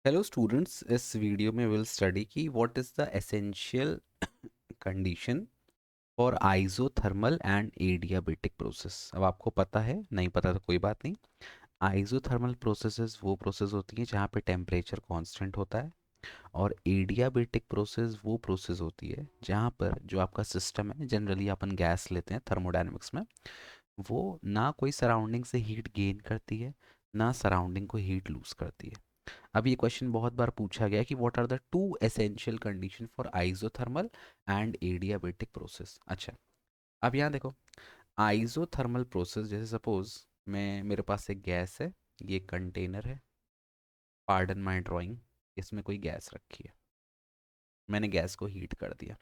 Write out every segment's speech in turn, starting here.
Hello students, इस video में will study की what is the essential condition for isothermal and adiabatic process. अब आपको पता है, नहीं पता तो कोई बात नहीं। आइसोथर्मल प्रोसेसेस वो प्रोसेस होती हैं जहाँ पे टेम्परेचर कांस्टेंट होता है, और एडियाबेटिक प्रोसेस वो प्रोसेस होती है जहाँ पर जो आपका सिस्टम है, जनरली अपन गैस लेते हैं थर्मोडायनेमिक्स में, वो ना कोई सराउंडिंग से हीट गेन करती है, ना सराउंडिंग को हीट लूज करती है। अब ये क्वेश्चन बहुत बार पूछा गया कि what are the two essential condition for isothermal and adiabatic process. अच्छा, अब यहाँ देखो, आइसोथर्मल प्रोसेस जैसे सपोज मैं मेरे पास एक गैस है, ये कंटेनर है, पार्डन माय ड्राइंग, इसमें कोई गैस रखी है, मैंने गैस को हीट कर दिया।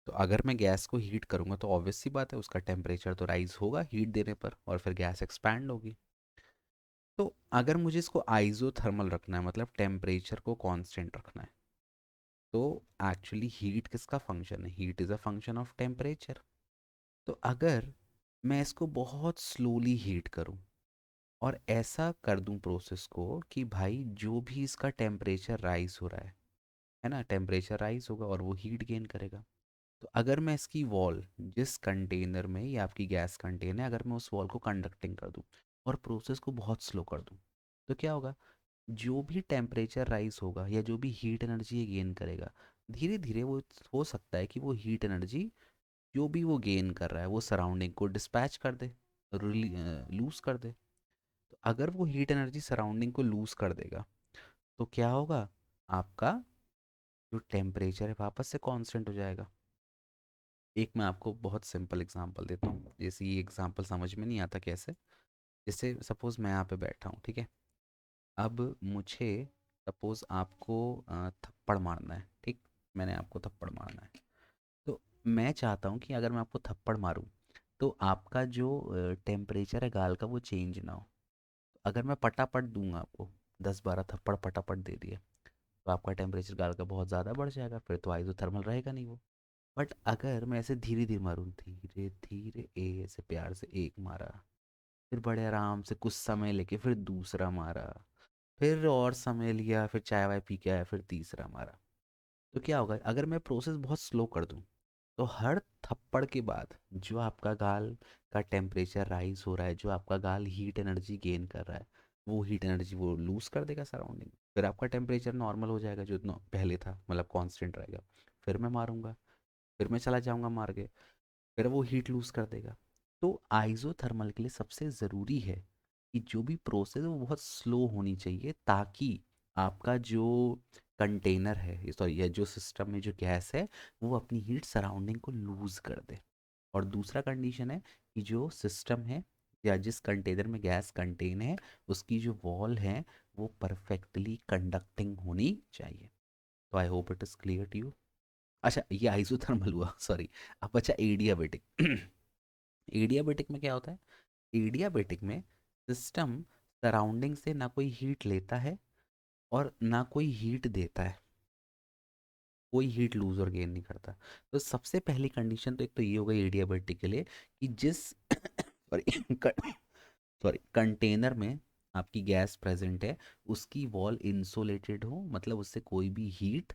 तो अगर मैं गैस को हीट करूँगा तो ऑब्वियस सी बात है उसका टेम्परेचर तो राइज होगा हीट देने पर, और फिर गैस एक्सपैंड होगी। तो अगर मुझे इसको आइसोथर्मल रखना है, मतलब टेम्परेचर को कांस्टेंट रखना है, तो एक्चुअली हीट किसका फंक्शन है? Heat is a function of temperature. तो अगर मैं इसको बहुत स्लोली हीट करूं और ऐसा कर दूं प्रोसेस को कि भाई जो भी इसका टेम्परेचर राइज हो रहा है ना, टेम्परेचर राइज होगा और वो हीट गेन करेगा। तो अगर मैं इसकी वॉल, जिस कंटेनर में ये आपकी गैस कंटेनर है, अगर मैं उस वॉल को कंडक्टिंग कर दूं और प्रोसेस को बहुत स्लो कर दूं, तो क्या होगा? जो भी टेम्परेचर राइज होगा या जो भी हीट एनर्जी ये गेन करेगा, धीरे धीरे वो हो सकता है कि वो हीट एनर्जी जो भी वो गेन कर रहा है वो सराउंडिंग को डिस्पैच कर दे, लूज कर दे। तो अगर वो हीट एनर्जी सराउंडिंग को लूज कर देगा तो क्या होगा? आपका जो टेम्परेचर है वापस से कांस्टेंट हो जाएगा। एक मैं आपको बहुत सिंपल एग्जांपल देता हूँ, जैसे ये एग्जांपल समझ में नहीं आता कैसे। जैसे सपोज मैं यहाँ पे बैठा हूँ, ठीक है। अब मुझे सपोज आपको थप्पड़ मारना है, ठीक। मैंने आपको थप्पड़ मारना है, तो मैं चाहता हूँ कि अगर मैं आपको थप्पड़ मारूँ तो आपका जो टेम्परेचर है गाल का वो चेंज ना हो। अगर मैं पटापट दूंगा आपको, 10-12 थप्पड़ पटापट दे दिए, तो आपका टेम्परेचर गाल का बहुत ज़्यादा बढ़ जाएगा, फिर तो आइसोथर्मल रहेगा नहीं वो। बट अगर मैं ऐसे धीरे धीरे मारूँ, धीरे धीरे ऐसे प्यार से एक मारा, फिर बड़े आराम से कुछ समय लेके फिर दूसरा मारा, फिर और समय लिया, फिर चाय वाय पी के आया, फिर तीसरा मारा, तो क्या होगा? अगर मैं प्रोसेस बहुत स्लो कर दूं तो हर थप्पड़ के बाद जो आपका गाल का टेम्परेचर राइज हो रहा है, जो आपका गाल हीट एनर्जी गेन कर रहा है, वो हीट एनर्जी वो लूज कर देगा सराउंडिंग। फिर आपका टेम्परेचर नॉर्मल हो जाएगा जो पहले था, मतलब कांस्टेंट रहेगा। फिर मैं मारूंगा, फिर मैं चला जाऊंगा मार के, फिर वो हीट लूज कर देगा। तो आइसोथर्मल के लिए सबसे ज़रूरी है कि जो भी प्रोसेस है वो बहुत स्लो होनी चाहिए, ताकि आपका जो कंटेनर है, सॉरी, या जो सिस्टम में जो गैस है, वो अपनी हीट सराउंडिंग को लूज कर दे। और दूसरा कंडीशन है कि जो सिस्टम है या जिस कंटेनर में गैस कंटेन है, उसकी जो वॉल है वो परफेक्टली कंडक्टिंग होनी चाहिए। तो I hope it is clear to you. अच्छा, ये आइसोथर्मल हुआ, सॉरी। अब अच्छा, एडियाबेटिक। एडियाबेटिक में क्या होता है? एडियाबेटिक में सिस्टम सराउंडिंग से ना कोई हीट लेता है और ना कोई हीट देता है, कोई हीट लूज और गेन नहीं करता। तो सबसे पहली कंडीशन तो एक तो ये हो गई एडियाबेटिक के लिए कि जिस सॉरी सॉरी कंटेनर में आपकी गैस प्रेजेंट है, उसकी वॉल इंसुलेटेड हो, मतलब उससे कोई भी हीट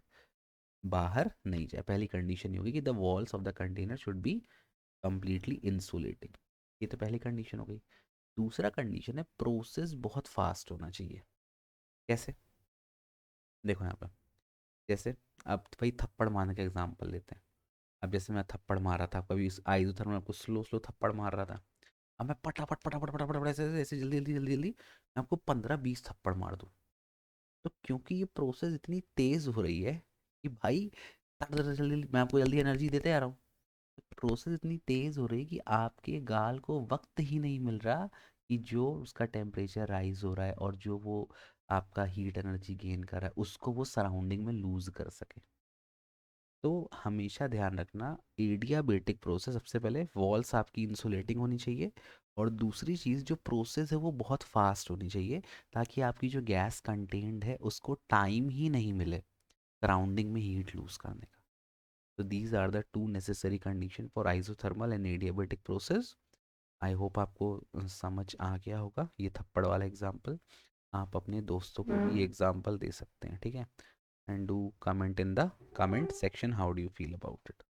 बाहर नहीं जाए। पहली कंडीशन ये होगी कि the walls of the container should be completely insulated. ये तो पहली कंडीशन हो गई। दूसरा कंडीशन है प्रोसेस बहुत फास्ट होना चाहिए। कैसे? देखो यहाँ पर, जैसे अब भाई थप्पड़ मारने का एग्जांपल लेते हैं। अब जैसे मैं थप्पड़ मार रहा था, कभी आइसोथर्मल आपको स्लो स्लो थप्पड़ मार रहा था। अब मैं पटापट पटापट पटापट ऐसे ऐसे ऐसे जल्दी जल्दी जल्दी जल्दी मैं आपको 15-20 थप्पड़ मार दूँ, तो क्योंकि ये प्रोसेस इतनी तेज हो रही है कि भाई जल्दी मैं आपको जल्दी एनर्जी देते आ रहा हूँ, प्रोसेस इतनी तेज हो रही है कि आपके गाल को वक्त ही नहीं मिल रहा कि जो उसका टेम्परेचर राइज हो रहा है और जो वो आपका हीट एनर्जी गेन कर रहा है उसको वो सराउंडिंग में लूज कर सके। तो हमेशा ध्यान रखना, एडियाबेटिक प्रोसेस सबसे पहले वॉल्स आपकी इंसुलेटिंग होनी चाहिए, और दूसरी चीज़ जो प्रोसेस है वो बहुत फास्ट होनी चाहिए, ताकि आपकी जो गैस कंटेंट है उसको टाइम ही नहीं मिले सराउंडिंग में हीट लूज करने का। तो these are the two necessary condition for isothermal and adiabatic process. I hope आपको समझ आ गया होगा ये थप्पड़ वाला एग्जाम्पल। आप अपने दोस्तों को भी एग्जाम्पल दे सकते हैं, ठीक है। And do comment in the comment section how do you feel about it.